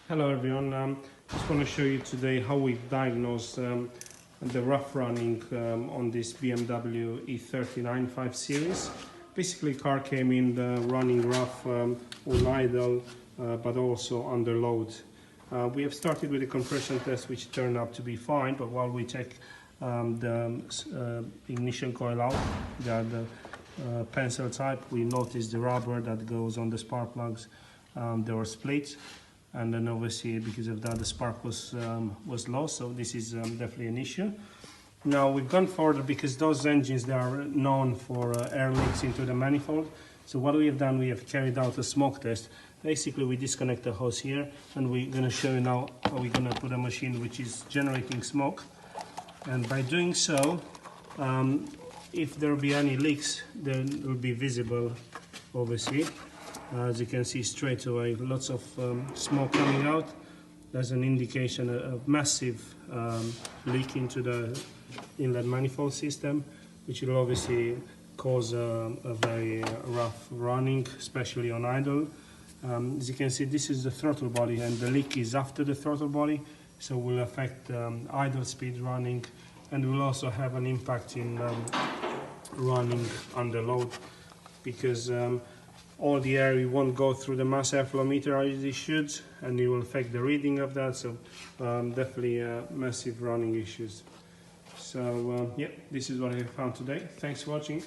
Hello everyone, just want to show you today how we diagnose the rough running on this BMW E39 5 Series. Basically, car came in running rough on idle but also under load. We have started with a compression test which turned out to be fine, but while we check the ignition coil out, the pencil type, we noticed the rubber that goes on the spark plugs, they were split. And then obviously because of that the spark was low, so this is definitely an issue. Now we've gone further because those engines, they are known for air leaks into the manifold. So what we have done, we have carried out a smoke test. Basically we disconnect the hose here, and we're going to show you now how we're going to put a machine which is generating smoke. And by doing so, if there will be any leaks, then it will be visible obviously. As you can see straight away, lots of smoke coming out. There's an indication of massive leak into the inlet manifold system, which will obviously cause a very rough running, especially on idle. As you can see, this is the throttle body, and the leak is after the throttle body, so will affect idle speed running, and will also have an impact in running under load, because all the air won't go through the mass airflow meter as it should, and it will affect the reading of that. So definitely massive running issues. So yeah, this is what I have found today. Thanks for watching.